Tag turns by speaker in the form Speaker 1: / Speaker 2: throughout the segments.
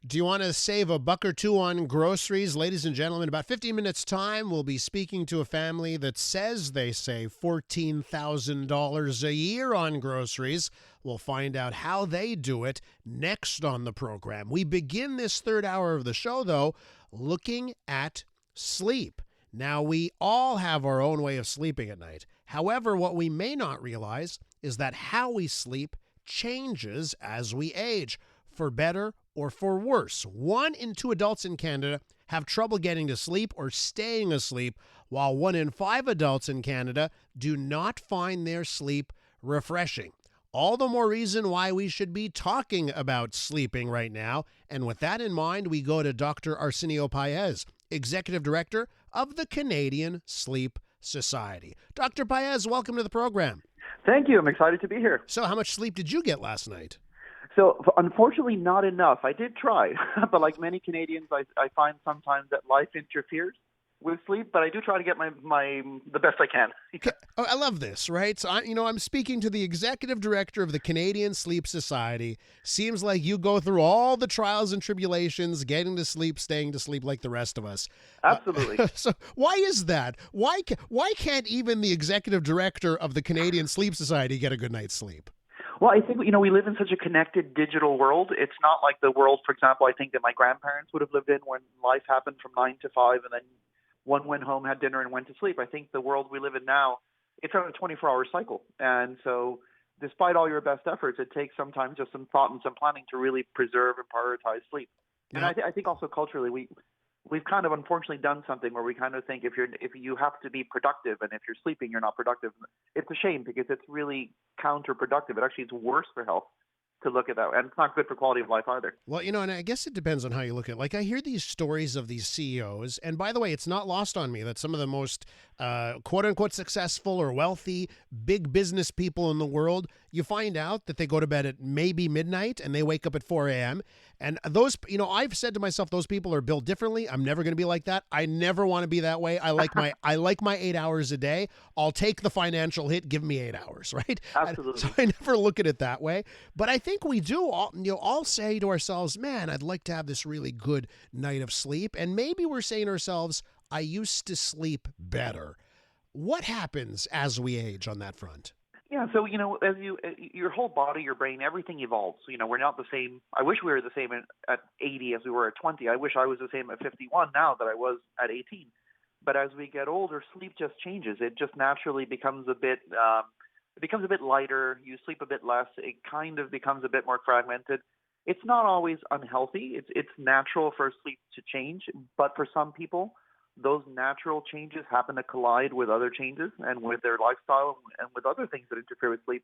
Speaker 1: Do you want to save a buck or two on groceries? Ladies and gentlemen, about 15 minutes time, we'll be speaking to a family that says they save $14,000 a year on groceries. We'll find out how they do it next on the program. We begin this third hour of the show, though, looking at sleep. Now, we all have our own way of sleeping at night. However, what we may not realize is that how we sleep changes as we age, for better or for worse. 1 in 2 adults in Canada have trouble getting to sleep or staying asleep, while 1 in 5 adults in Canada do not find their sleep refreshing. All the more reason why we should be talking about sleeping right now. And with that in mind, we go to Dr. Arsenio Paez, Executive Director of the Canadian Sleep Society. Dr. Paez, welcome to the program.
Speaker 2: Thank you. I'm excited to be here.
Speaker 1: So how much sleep did you get last night?
Speaker 2: So unfortunately, not enough. I did try, but like many Canadians, I find sometimes that life interferes with sleep. But I do try to get my the best I can.
Speaker 1: Oh, I love this, right? So I'm speaking to the executive director of the Canadian Sleep Society. Seems like you go through all the trials and tribulations, getting to sleep, staying to sleep, like the rest of us.
Speaker 2: Absolutely.
Speaker 1: So why is that? Why can't even the executive director of the Canadian Sleep Society get a good night's sleep?
Speaker 2: Well, I think, we live in such a connected digital world. It's not like the world, for example, I think that my grandparents would have lived in when life happened from 9 to 5 and then one went home, had dinner, and went to sleep. I think the world we live in now, it's on a 24-hour cycle. And so despite all your best efforts, it takes sometimes just some thought and some planning to really preserve and prioritize sleep. And I think also culturally, we've kind of unfortunately done something where we kind of think if you have to be productive and if you're sleeping, you're not productive. It's a shame because it's really counterproductive. It actually is worse for health to look at that. And it's not good for quality of life either.
Speaker 1: Well, and I guess it depends on how you look at it. Like, I hear these stories of these CEOs, and by the way, it's not lost on me that some of the most quote-unquote successful or wealthy big business people in the world, you find out that they go to bed at maybe midnight and they wake up at 4 a.m. And those, I've said to myself, those people are built differently. I'm never going to be like that. I never want to be that way. I like my 8 hours a day. I'll take the financial hit. Give me 8 hours, right?
Speaker 2: Absolutely.
Speaker 1: So I never look at it that way. But I think we do all say to ourselves, man, I'd like to have this really good night of sleep. And maybe we're saying to ourselves, I used to sleep better. What happens as we age on that front?
Speaker 2: Yeah, so as your whole body, your brain, everything evolves. We're not the same. I wish we were the same at 80 as we were at 20. I wish I was the same at 51 now that I was at 18. But as we get older, sleep just changes. It just naturally becomes a bit. It becomes a bit lighter. You sleep a bit less. It kind of becomes a bit more fragmented. It's not always unhealthy. It's natural for sleep to change, but for some people, those natural changes happen to collide with other changes and with their lifestyle and with other things that interfere with sleep.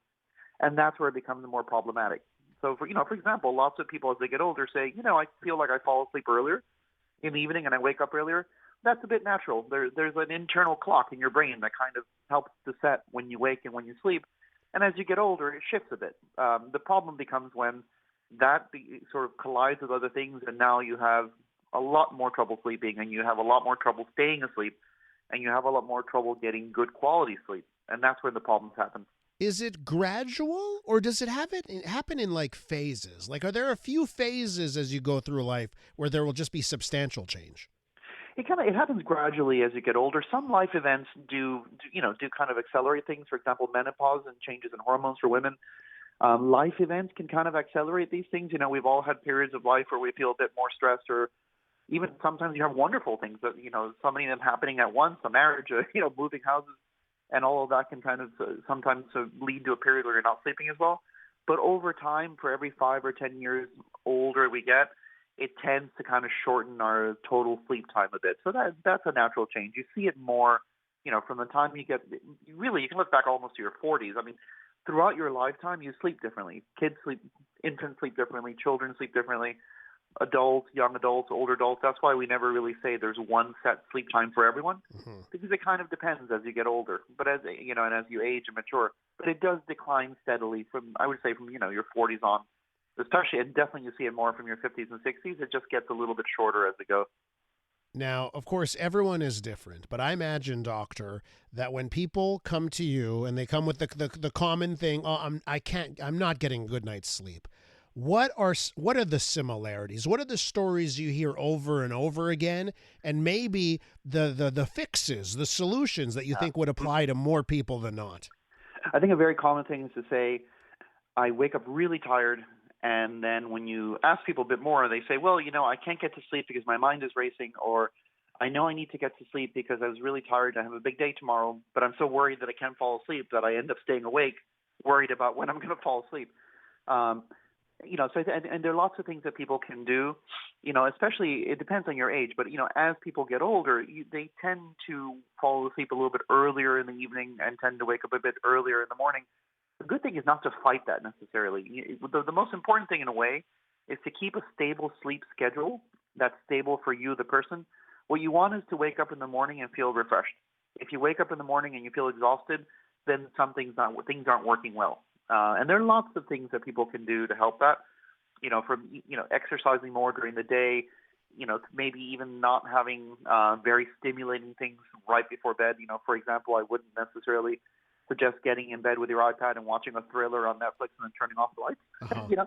Speaker 2: And that's where it becomes more problematic. So, for example, lots of people as they get older say, I feel like I fall asleep earlier in the evening and I wake up earlier. That's a bit natural. There's an internal clock in your brain that kind of helps to set when you wake and when you sleep. And as you get older, it shifts a bit. The problem becomes when that sort of collides with other things and now you have a lot more trouble sleeping and you have a lot more trouble staying asleep and you have a lot more trouble getting good quality sleep. And that's where the problems happen.
Speaker 1: Is it gradual or does it happen in like phases? Like, are there a few phases as you go through life where there will just be substantial change?
Speaker 2: It happens gradually as you get older. Some life events do kind of accelerate things. For example, menopause and changes in hormones for women. Life events can kind of accelerate these things. We've all had periods of life where we feel a bit more stressed, or even sometimes you have wonderful things that, so many of them happening at once, a marriage, moving houses, and all of that can kind of sometimes lead to a period where you're not sleeping as well. But over time, for every 5 or 10 years older we get, it tends to kind of shorten our total sleep time a bit. So that's a natural change. You see it more, from the time you get, really, you can look back almost to your 40s. I mean, throughout your lifetime, you sleep differently. Infants sleep differently, children sleep differently, adults, young adults, older adults. That's why we never really say there's one set sleep time for everyone, because it kind of depends as you get older. But as and as you age and mature, but it does decline steadily from your 40s on. Especially, and definitely you see it more from your 50s and 60s. It just gets a little bit shorter as it goes.
Speaker 1: Now, of course, everyone is different, but I imagine, doctor, that when people come to you and they come with the common thing, I'm not getting a good night's sleep. what are the similarities? What are the stories you hear over and over again? And maybe the fixes, the solutions that you think would apply to more people than not?
Speaker 2: I think a very common thing is to say, I wake up really tired. And then when you ask people a bit more, they say, well, I can't get to sleep because my mind is racing, or I know I need to get to sleep because I was really tired. I have a big day tomorrow, but I'm so worried that I can't fall asleep that I end up staying awake, worried about when I'm going to fall asleep. And there are lots of things that people can do, especially it depends on your age, but, as people get older, they tend to fall asleep a little bit earlier in the evening and tend to wake up a bit earlier in the morning. The good thing is not to fight that necessarily. The most important thing in a way is to keep a stable sleep schedule that's stable for you, the person. What you want is to wake up in the morning and feel refreshed. If you wake up in the morning and you feel exhausted, then things aren't working well. And there are lots of things that people can do to help that. From exercising more during the day, maybe even not having very stimulating things right before bed. For example, I wouldn't necessarily suggest getting in bed with your iPad and watching a thriller on Netflix and then turning off the lights.
Speaker 1: Uh-huh.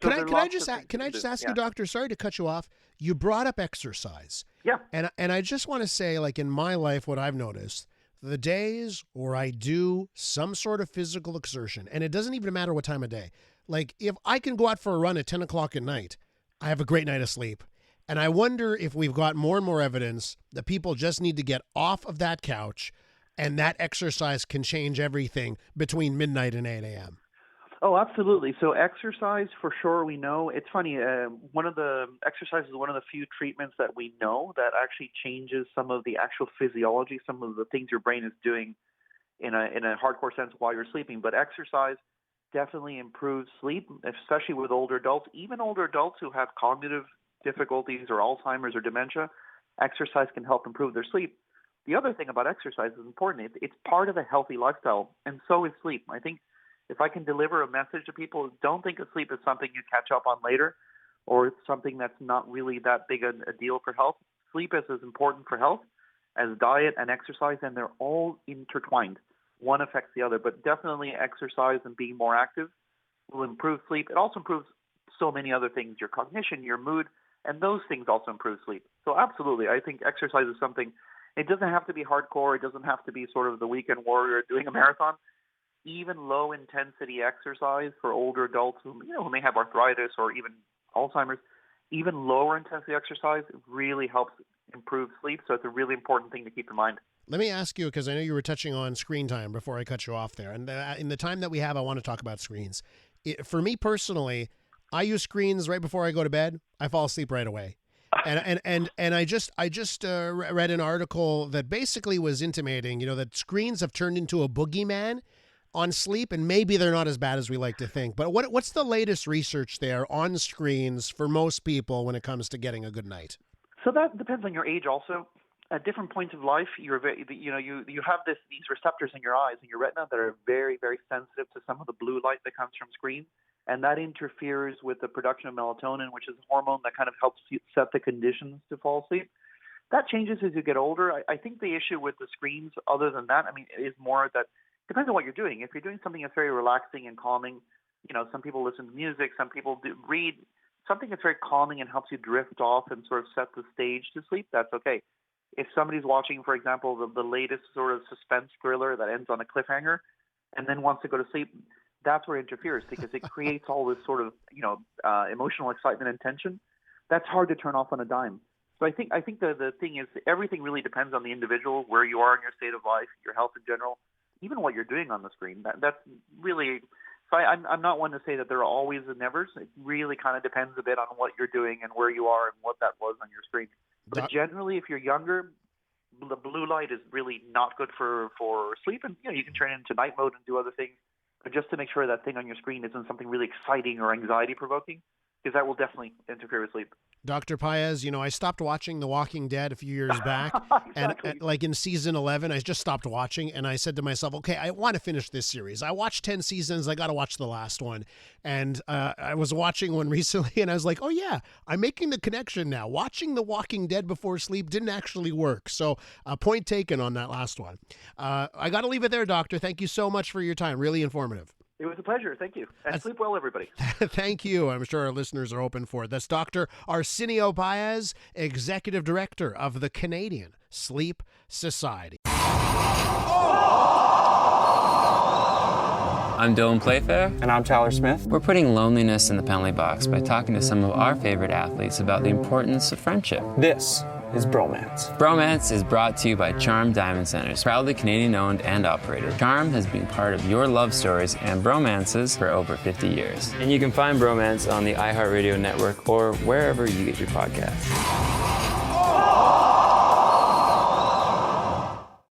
Speaker 2: So
Speaker 1: Can I just ask you, Doctor? Sorry to cut you off. You brought up exercise.
Speaker 2: Yeah.
Speaker 1: And I just want to say, like in my life, what I've noticed, the days where I do some sort of physical exertion, and it doesn't even matter what time of day. Like if I can go out for a run at 10 o'clock at night, I have a great night of sleep. And I wonder if we've got more and more evidence that people just need to get off of that couch, and that exercise can change everything between midnight and 8 a.m.
Speaker 2: Oh, absolutely. So exercise, for sure, we know. It's funny, one of the exercises is one of the few treatments that we know that actually changes some of the actual physiology, some of the things your brain is doing in a hardcore sense while you're sleeping. But exercise definitely improves sleep, especially with older adults. Even older adults who have cognitive difficulties or Alzheimer's or dementia, exercise can help improve their sleep. The other thing about exercise is important. It's part of a healthy lifestyle, and so is sleep. I think if I can deliver a message to people, don't think of sleep as something you catch up on later or it's something that's not really that big a deal for health. Sleep is as important for health as diet and exercise, and they're all intertwined. One affects the other, but definitely exercise and being more active will improve sleep. It also improves so many other things, your cognition, your mood, and those things also improve sleep. So absolutely, I think exercise is something. It doesn't have to be hardcore. It doesn't have to be sort of the weekend warrior doing a marathon. Even low-intensity exercise for older adults who may have arthritis or even Alzheimer's, even lower-intensity exercise really helps improve sleep. So it's a really important thing to keep in mind.
Speaker 1: Let me ask you, because I know you were touching on screen time before I cut you off there. And in the time that we have, I want to talk about screens. For me personally, I use screens right before I go to bed. I fall asleep right away. And I just read an article that basically was intimating, that screens have turned into a boogeyman on sleep, and maybe they're not as bad as we like to think. But what's the latest research there on screens for most people when it comes to getting a good night?
Speaker 2: So that depends on your age also. At different points of life, you have these receptors in your eyes and your retina that are very, very sensitive to some of the blue light that comes from screens, and that interferes with the production of melatonin, which is a hormone that kind of helps you set the conditions to fall asleep. That changes as you get older. I think the issue with the screens, other than that, is more that depends on what you're doing. If you're doing something that's very relaxing and calming, some people listen to music, some people read. Something that's very calming and helps you drift off and sort of set the stage to sleep, that's okay. If somebody's watching, for example, the latest sort of suspense thriller that ends on a cliffhanger and then wants to go to sleep, that's where it interferes because it creates all this sort of, emotional excitement and tension. That's hard to turn off on a dime. So I think the thing is everything really depends on the individual, where you are in your state of life, your health in general, even what you're doing on the screen. That's really – so I'm not one to say that there are always and nevers. It really kind of depends a bit on what you're doing and where you are and what that was on your screen. But generally, if you're younger, the blue light is really not good for sleep. And, you can turn it into night mode and do other things. But just to make sure that thing on your screen isn't something really exciting or anxiety-provoking, because that will definitely interfere with sleep.
Speaker 1: Dr. Paez, I stopped watching The Walking Dead a few years back.
Speaker 2: Exactly.
Speaker 1: And like in season 11, I just stopped watching, and I said to myself, okay, I want to finish this series. I watched 10 seasons. I got to watch the last one. And I was watching one recently, and I was like, oh, yeah, I'm making the connection now. Watching The Walking Dead before sleep didn't actually work. So point taken on that last one. I got to leave it there, Doctor. Thank you so much for your time. Really informative.
Speaker 2: It was a pleasure. Thank you. And sleep well, everybody.
Speaker 1: Thank you. I'm sure our listeners are open for it. That's Dr. Arsenio Paez, Executive Director of the Canadian Sleep Society.
Speaker 3: I'm Dylan Playfair.
Speaker 4: And I'm Tyler Smith.
Speaker 3: We're putting loneliness in the penalty box by talking to some of our favorite athletes about the importance of friendship.
Speaker 4: This is Bromance.
Speaker 3: Bromance is brought to you by Charm Diamond Centers, proudly Canadian-owned and operated. Charm has been part of your love stories and bromances for over 50 years.
Speaker 5: And you can find Bromance on the iHeartRadio network or wherever you get your podcasts.